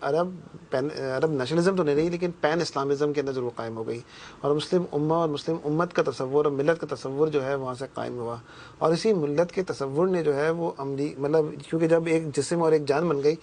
عرب nationalism تو نہیں رہی لیکن پین اسلامزم کے اندر ضرور قائم ہو گئی, اور مسلم امہ اور مسلم امت کا تصور اور ملت کا تصور جو ہے وہاں سے قائم ہوا. اور اسی ملت کے تصور نے جو ہے وہ مطلب کیونکہ جب ایک جسم اور ایک جان بن گئی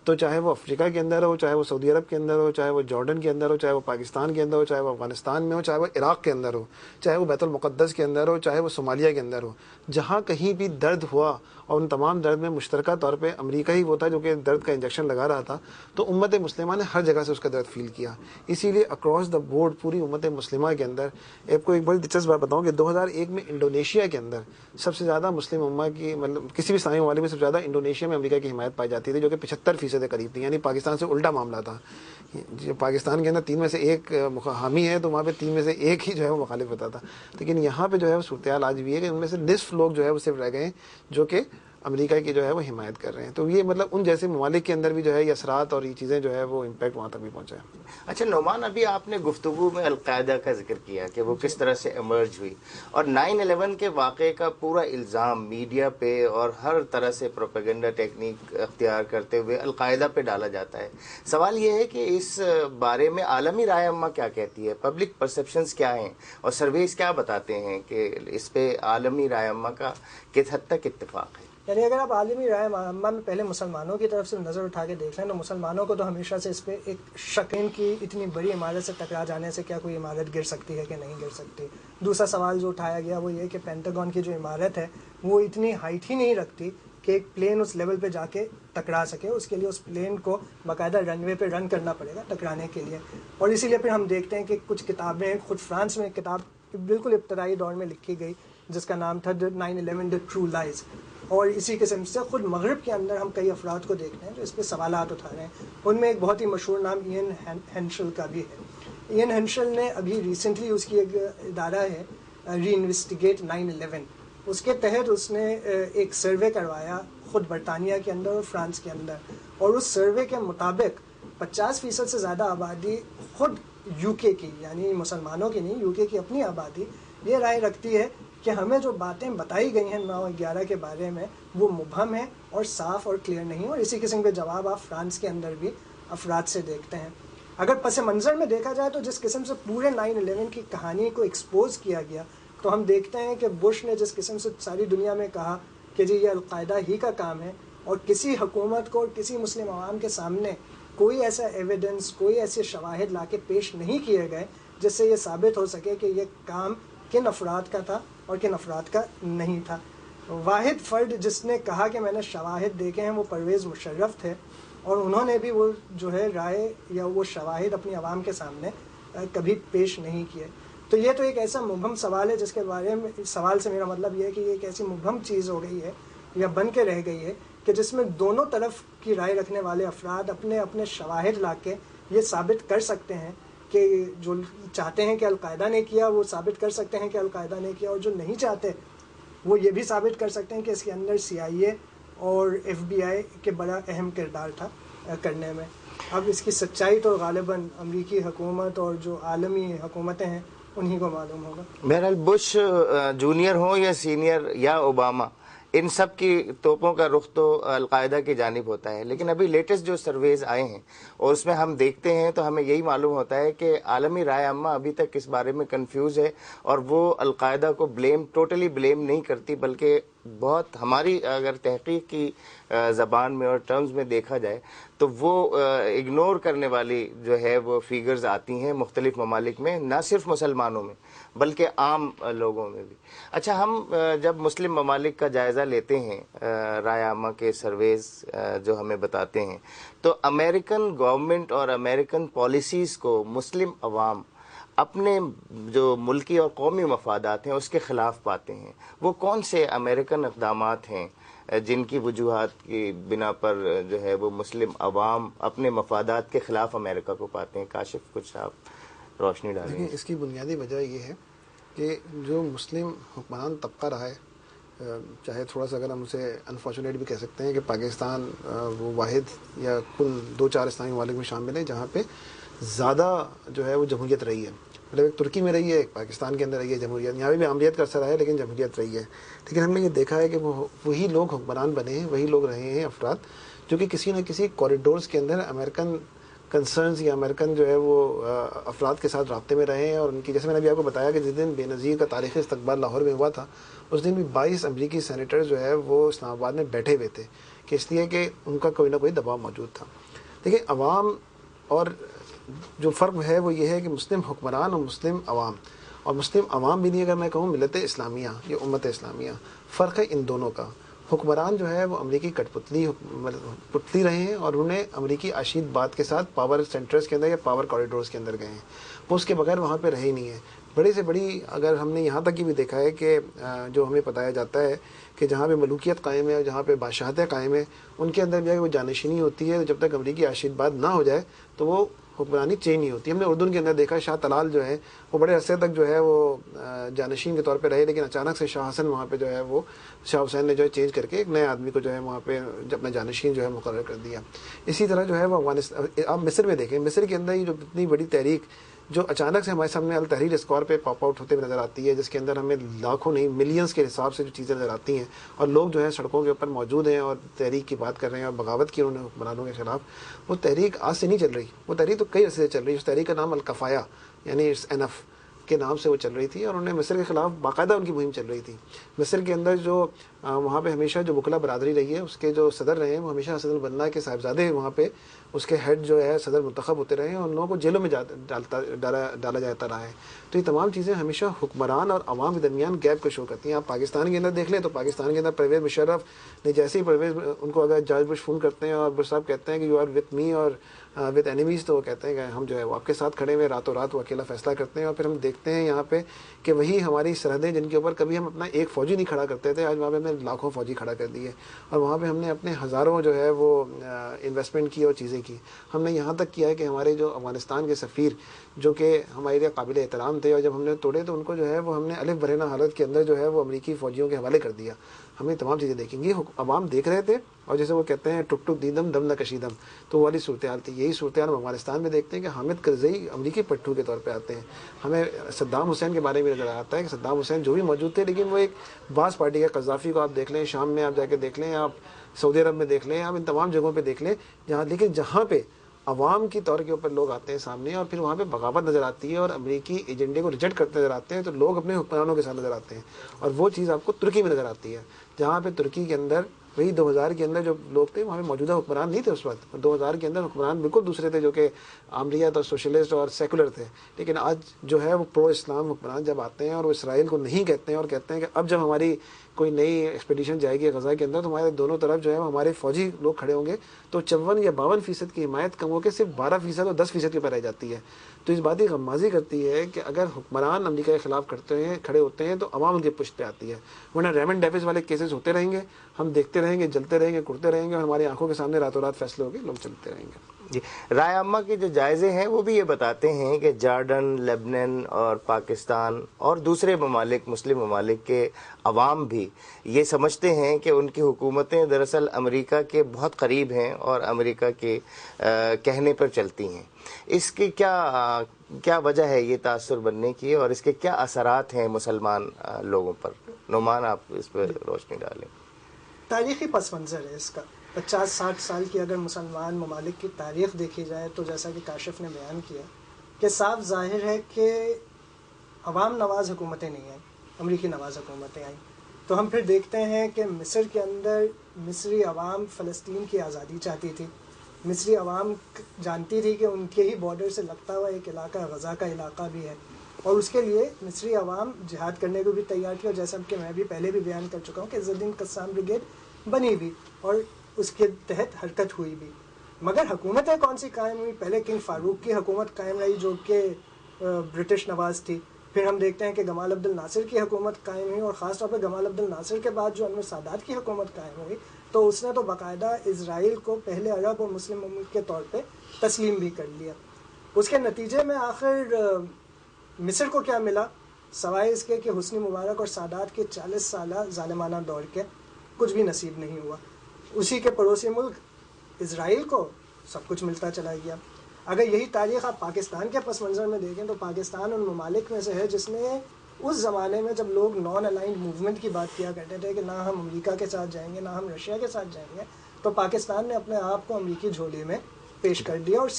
تو چاہے وہ افریقہ کے اندر ہو, چاہے وہ سعودی عرب کے اندر ہو, چاہے وہ جارڈن کے اندر ہو, چاہے وہ پاکستان کے اندر ہو, چاہے وہ افغانستان میں ہو, چاہے وہ عراق کے اندر ہو, چاہے وہ بیت المقدس کے اندر ہو, چاہے وہ صومالیہ کے اندر ہو, جہاں کہیں بھی درد ہوا اور ان تمام درد میں مشترکہ طور پہ امریکہ ہی وہ تھا جو کہ درد کا انجیکشن لگا رہا تھا, تو امت مسلمہ نے ہر جگہ سے اس کا درد فیل کیا. اسی لیے اکراس دا بورڈ پوری امت مسلمہ کے اندر, آپ کو ایک بڑی دلچسپ بات بتاؤں کہ 2001 میں انڈونیشیا کے اندر سب سے زیادہ مسلم امہ کی, مطلب کسی بھی اسلامی ممالک میں سب سے زیادہ انڈونیشیا میں امریکہ کی حمایت پائی جاتی تھی, جو کہ 75% کے قریب تھی. یعنی پاکستان سے الٹا معاملہ تھا. پاکستان کے اندر 3 میں سے 1 حامی ہے تو وہاں پہ 3 میں سے 1 ہی جو ہے وہ مخالف ہوتا تھا. لیکن یہاں پہ جو ہے وہ صورتحال آج بھی ہے کہ ان میں سے نصف لوگ جو ہے وہ صرف رہ گئے ہیں جو کہ امریکہ کی جو ہے وہ حمایت کر رہے ہیں. تو یہ مطلب ان جیسے ممالک کے اندر بھی جو ہے یہ اثرات اور یہ چیزیں جو ہے وہ امپیکٹ وہاں تک بھی پہنچا ہے. اچھا نعمان, ابھی آپ نے گفتگو میں القاعدہ کا ذکر کیا کہ وہ کس طرح سے ایمرج ہوئی, اور 9/11 کے واقعے کا پورا الزام میڈیا پہ اور ہر طرح سے پروپیگنڈا ٹیکنیک اختیار کرتے ہوئے القاعدہ پہ ڈالا جاتا ہے. سوال یہ ہے کہ اس بارے میں عالمی رائے عامہ کیا کہتی ہے, پبلک پرسیپشنز کیا ہیں, اور سرویز کیا بتاتے ہیں کہ اس پہ عالمی رائے عامہ کا کس حد تک اتفاق ہے؟ یعنی اگر آپ عالمی رائے عامہ میں پہلے مسلمانوں کی طرف سے نظر اٹھا کے دیکھ لیں تو مسلمانوں کو تو ہمیشہ سے اس پہ ایک شک ہے کہ اتنی بڑی عمارت سے ٹکرا جانے سے کیا کوئی عمارت گر سکتی ہے کہ نہیں گر سکتی. دوسرا سوال جو اٹھایا گیا وہ یہ کہ پینٹاگون کی جو عمارت ہے وہ اتنی ہائٹ ہی نہیں رکھتی کہ ایک پلین اس لیول پہ جا کے ٹکرا سکے. اس کے لیے اس پلین کو باقاعدہ رن وے پہ رن کرنا پڑے گا ٹکرانے کے لیے. اور اسی لیے پھر ہم دیکھتے ہیں کہ کچھ کتابیں, خود فرانس میں ایک کتاب بالکل ابتدائی دور میں لکھی گئی جس کا نام تھا 9/11 The True Lies, اور اسی قسم سے خود مغرب کے اندر ہم کئی افراد کو دیکھتے ہیں جو اس پہ سوالات اٹھا رہے ہیں. ان میں ایک بہت ہی مشہور نام ایئن ہینشل کا بھی ہے. ایئن ہینشل نے ابھی ریسنٹلی اس کی ایک ادارہ ہے ری انویسٹیگیٹ 9/11, اس کے تحت اس نے ایک سروے کروایا خود برطانیہ کے اندر اور فرانس کے اندر, اور اس سروے کے مطابق 50% سے زیادہ آبادی خود یو کے کی, یعنی مسلمانوں کی نہیں, یو کے اپنی آبادی یہ رائے رکھتی ہے کہ ہمیں جو باتیں بتائی گئی ہیں 9/11 کے بارے میں وہ مبہم ہیں اور صاف اور کلیئر نہیں. اور اسی قسم کے جواب آپ فرانس کے اندر بھی افراد سے دیکھتے ہیں. اگر پس منظر میں دیکھا جائے تو جس قسم سے پورے 9/11 کی کہانی کو ایکسپوز کیا گیا تو ہم دیکھتے ہیں کہ بش نے جس قسم سے ساری دنیا میں کہا کہ جی یہ القاعدہ ہی کا کام ہے, اور کسی حکومت کو اور کسی مسلم عوام کے سامنے کوئی ایسا ایویڈنس, کوئی ایسے شواہد لا کے پیش نہیں کیے گئے جس سے یہ ثابت ہو سکے کہ یہ کام کن افراد کا تھا اور کن افراد کا نہیں تھا. واحد فرد جس نے کہا کہ میں نے شواہد دیکھے ہیں وہ پرویز مشرف تھے, اور انہوں نے بھی وہ جو ہے رائے یا وہ شواہد اپنی عوام کے سامنے کبھی پیش نہیں کیے. تو یہ تو ایک ایسا مبہم سوال ہے جس کے بارے میں, سوال سے میرا مطلب یہ ہے کہ یہ ایک ایسی مبہم چیز ہو گئی ہے یا بن کے رہ گئی ہے کہ جس میں دونوں طرف کی رائے رکھنے والے افراد اپنے اپنے شواہد لا کے یہ ثابت کر سکتے ہیں کہ جو چاہتے ہیں کہ القاعدہ نے کیا وہ ثابت کر سکتے ہیں کہ القاعدہ نے کیا, اور جو نہیں چاہتے وہ یہ بھی ثابت کر سکتے ہیں کہ اس کے اندر CIA اور FBI کے بڑا اہم کردار تھا کرنے میں. اب اس کی سچائی تو غالباً امریکی حکومت اور جو عالمی حکومتیں ہیں انہی کو معلوم ہوگا. بہرحال بش جونیئر ہوں یا سینئر یا اوباما, ان سب کی توپوں کا رخ تو القاعدہ کی جانب ہوتا ہے. لیکن ابھی لیٹسٹ جو سرویز آئے ہیں اور اس میں ہم دیکھتے ہیں تو ہمیں یہی معلوم ہوتا ہے کہ عالمی رائے عامہ ابھی تک اس بارے میں کنفیوز ہے, اور وہ القاعدہ کو ٹوٹلی بلیم نہیں کرتی, بلکہ بہت ہماری اگر تحقیق کی زبان میں اور ٹرمز میں دیکھا جائے تو وہ اگنور کرنے والی جو ہے وہ فیگرز آتی ہیں مختلف ممالک میں, نہ صرف مسلمانوں میں بلکہ عام لوگوں میں بھی. اچھا, ہم جب مسلم ممالک کا جائزہ لیتے ہیں, رائے عامہ کے سرویز جو ہمیں بتاتے ہیں, تو امریکن گورنمنٹ اور امریکن پالیسیز کو مسلم عوام اپنے جو ملکی اور قومی مفادات ہیں اس کے خلاف پاتے ہیں. وہ کون سے امریکن اقدامات ہیں جن کی وجوہات کی بنا پر جو ہے وہ مسلم عوام اپنے مفادات کے خلاف امریکہ کو پاتے ہیں؟ کاشف, کچھ آپ روشنی ڈالیں. اس کی بنیادی وجہ یہ ہے کہ جو مسلم حکمران طبقہ رہا ہے, چاہے تھوڑا سا اگر ہم اسے انفارچونیٹ بھی کہہ سکتے ہیں کہ پاکستان وہ واحد یا کل 2-4 اسلامی ممالک میں شامل ہے جہاں پہ زیادہ جو ہے وہ جمہوریت رہی ہے. مطلب ایک ترکی میں رہی ہے, ایک پاکستان کے اندر رہی ہے جمہوریت, یہاں بھی عملیت کا اثر ہے لیکن جمہوریت رہی ہے. لیکن ہم نے یہ دیکھا ہے کہ وہی لوگ حکمران بنے ہیں, وہی لوگ رہے ہیں افراد جو کہ کسی نہ کسی کوریڈورز کے اندر امریکن کنسرنز یا امریکن جو ہے وہ افراد کے ساتھ رابطے میں رہے ہیں. اور ان کی جیسے میں نے ابھی آپ کو بتایا کہ جس دن بے نظیر کا تاریخی استقبال لاہور میں ہوا تھا اس دن بھی 22 امریکی سینیٹر جو ہے وہ اسلام آباد میں بیٹھے ہوئے تھے کہ اس لیے کہ ان کا کوئی نہ کوئی دباؤ موجود تھا. دیکھیں عوام اور جو فرق ہے وہ یہ ہے کہ مسلم حکمران اور مسلم عوام, اور مسلم عوام بھی نہیں اگر میں کہوں ملت اسلامیہ یا امت اسلامیہ, فرق ہے ان دونوں کا. حکمران جو ہے وہ امریکی کٹ پتلی رہے ہیں اور انہوں نے امریکی عشید بات کے ساتھ پاور سینٹرز کے اندر یا پاور کوریڈورز کے اندر گئے ہیں, وہ اس کے بغیر وہاں پہ رہے ہی نہیں ہیں. بڑی سے بڑی اگر ہم نے یہاں تک کی بھی دیکھا ہے کہ جو ہمیں بتایا جاتا ہے کہ جہاں پہ ملوکیت قائم ہے اور جہاں پہ بادشاہتیں قائم ہیں ان کے اندر بھی وہ جانشینی ہوتی ہے, جب تک امریکی عشید بات نہ ہو جائے تو وہ حکمرانی چینج نہیں ہوتی. ہم نے اردن کے اندر دیکھا شاہ طلال جو ہے وہ بڑے عرصے تک جو ہے وہ جانشین کے طور پہ رہے, لیکن اچانک سے شاہ حسن وہاں پہ جو ہے وہ شاہ حسین نے جو ہے چینج کر کے ایک نئے آدمی کو جو ہے وہاں پہ اپنا جانشین جو ہے مقرر کر دیا. اسی طرح جو ہے وہ افغانستان, آپ مصر میں دیکھیں, مصر کے اندر یہ جو اتنی بڑی تحریک جو اچانک سے ہمارے سامنے التحریر اسکوائر پہ پاپ آؤٹ ہوتے ہوئے نظر آتی ہے, جس کے اندر ہمیں لاکھوں نہیں ملینز کے حساب سے جو چیزیں نظر آتی ہیں اور لوگ جو ہے سڑکوں کے اوپر موجود ہیں اور تحریک کی بات کر رہے ہیں اور بغاوت کی انہوں نے حکمرانوں کے خلاف. وہ تحریک آج سے نہیں چل رہی, وہ تحریک تو کئی عرصے سے چل رہی ہے. اس تحریک کا نام الکفایہ یعنی انف کے نام سے وہ چل رہی تھی اور انہوں نے مصر کے خلاف باقاعدہ ان کی مہم چل رہی تھی. مصر کے اندر جو وہاں پہ ہمیشہ جو وکلا برادری رہی ہے اس کے جو صدر رہے ہیں وہ ہمیشہ اسد البنا کے صاحبزادے وہاں پہ اس کے ہیڈ جو ہے صدر منتخب ہوتے رہے ہیں اور ان لوگوں کو جیلوں میں ڈالا جاتا رہا ہے. تو یہ تمام چیزیں ہمیشہ حکمران اور عوام کے درمیان گیپ کو شو کرتی ہیں. آپ پاکستان کے اندر دیکھ لیں تو پاکستان کے اندر پرویز مشرف نے جیسے ہی پرویز ان کو اگر جارج بش فون کرتے ہیں اور بش صاحب کہتے ہیں کہ یو آر وتھ می اور وتھ اینیمیز, تو وہ کہتے ہیں کہ ہم جو ہے وہ آپ کے ساتھ کھڑے ہوئے, راتوں رات وہ اکیلا فیصلہ کرتے ہیں. اور پھر ہم دیکھتے ہیں یہاں پہ کہ وہی ہماری سرحدیں جن کے اوپر کبھی ہم اپنا ایک فوجی نہیں کھڑا کرتے تھے, آج وہاں پہ ہم نے لاکھوں فوجی کھڑا کر دیے اور وہاں پہ ہم نے اپنے ہزاروں جو ہے وہ انویسٹمنٹ کی اور چیزیں کی. ہم نے یہاں تک کیا ہے کہ ہمارے جو افغانستان کے سفیر جو کہ ہمارے لیے قابل احترام تھے اور جب ہم نے توڑے تو ان کو جو ہے وہ ہم نے الف برہنہ حالت کے اندر جو ہے وہ امریکی فوجیوں کے حوالے کر دیا. ہمیں تمام چیزیں دیکھیں گی, عوام دیکھ رہے تھے اور جیسے وہ کہتے ہیں ٹک ٹک دیدم دم نہ کشیدم, تو وہ والی صورتحال تھی. یہی صورتحال ہم افغانستان میں دیکھتے ہیں کہ حامد کرزئی امریکی پٹھو کے طور پہ آتے ہیں. ہمیں صدام حسین کے بارے میں نظر آتا ہے کہ صدام حسین جو بھی موجود تھے لیکن وہ ایک باز پارٹی کے. قذافی کو آپ دیکھ لیں, شام میں آپ جا کے دیکھ لیں, آپ سعودی عرب میں دیکھ لیں, آپ ان تمام جگہوں پہ دیکھ لیں جہاں, لیکن جہاں پہ عوام کی طور کے اوپر لوگ آتے ہیں سامنے اور پھر وہاں پہ بغاوت نظر آتی ہے اور امریکی ایجنڈے کو ریجیکٹ کرتے نظر آتے ہیں, تو لوگ اپنے حکمرانوں کے ساتھ نظر آتے ہیں. اور وہ چیز آپ کو ترکی میں نظر آتی ہے جہاں پہ ترکی کے اندر وہی 2000 کے اندر جو لوگ تھے وہاں پہ موجودہ حکمران نہیں تھے اس وقت. 2000 کے اندر حکمران بالکل دوسرے تھے جو کہ عامریت اور سوشلسٹ اور سیکولر تھے. لیکن آج جو ہے وہ پرو اسلام حکمران جب آتے ہیں اور وہ اسرائیل کو نہیں کہتے ہیں اور کہتے ہیں کہ اب جب ہماری کوئی نئی ایکسپیڈیشن جائے گی غزہ کے اندر تو ہمارے دونوں طرف جو ہے ہمارے فوجی لوگ کھڑے ہوں گے, تو 54 یا 52% کی حمایت کم ہو کے صرف 12% اور 10% کے اوپر رہ جاتی ہے. تو اس بات کی غمازی کرتی ہے کہ اگر حکمران امریکہ کے خلاف کھڑے ہوتے ہیں تو عوام ان کے پشت پہ آتی ہے, ورنہ ریمنڈ ڈیوس والے کیسز ہوتے رہیں گے, ہم دیکھتے رہیں گے, جلتے رہیں گے, کرتے رہیں گے اور ہماری آنکھوں کے سامنے راتوں رات فیصلے ہو کے لوگ چلتے رہیں گے. جی, رائے عامہ کے جو جائزے ہیں وہ بھی یہ بتاتے ہیں کہ جارڈن, لیبنان اور پاکستان اور دوسرے ممالک, مسلم ممالک کے عوام بھی یہ سمجھتے ہیں کہ ان کی حکومتیں دراصل امریکہ کے بہت قریب ہیں اور امریکہ کے کہنے پر چلتی ہیں. اس کی کیا وجہ ہے یہ تاثر بننے کی اور اس کے کیا اثرات ہیں مسلمان لوگوں پر؟ نعمان, آپ اس پر روشنی ڈالیں. تاریخی پس منظر ہے اس کا. 50-60 سال کی اگر مسلمان ممالک کی تاریخ دیکھی جائے تو جیسا کہ کاشف نے بیان کیا کہ صاف ظاہر ہے کہ عوام نواز حکومتیں نہیں آئیں, امریکی نواز حکومتیں آئیں. تو ہم پھر دیکھتے ہیں کہ مصر کے اندر مصری عوام فلسطین کی آزادی چاہتی تھی. مصری عوام جانتی تھی کہ ان کے ہی بارڈر سے لگتا ہوا ایک علاقہ غزہ کا علاقہ بھی ہے اور اس کے لیے مصری عوام جہاد کرنے کو بھی تیار تھی. اور جیسا کہ میں بھی پہلے بھی بیان کر چکا ہوں کہ عز الدین قسام بریگیڈ بنی بھی اور اس کے تحت حرکت ہوئی بھی. مگر حکومتیں کون سی قائم ہوئی؟ پہلے کنگ فاروق کی حکومت قائم رہی جو کہ برٹش نواز تھی. پھر ہم دیکھتے ہیں کہ گمال عبد الناصر کی حکومت قائم ہوئی اور خاص طور پہ گمال عبد الناصر کے بعد جو انور سادات کی حکومت قائم ہوئی تو اس نے تو باقاعدہ اسرائیل کو پہلے عرب اور مسلم ممالک کے طور پہ تسلیم بھی کر لیا. اس کے نتیجے میں آخر مصر کو کیا ملا سوائے اس کے کہ حسنی مبارک اور سادات کے 40 سالہ ظالمانہ دور کے کچھ بھی نصیب نہیں ہوا. اسی کے پڑوسی ملک اسرائیل کو سب کچھ ملتا چلا گیا. اگر یہی تاریخ آپ پاکستان کے پس منظر میں دیکھیں تو پاکستان ان ممالک میں سے ہے جس نے اس زمانے میں جب لوگ نان الائنڈ موومنٹ کی بات کیا کرتے تھے کہ نہ ہم امریکہ کے ساتھ جائیں گے نہ ہم رشیا کے ساتھ جائیں گے, تو پاکستان نے اپنے آپ کو امریکی جھولی میں پیش کر دیا اور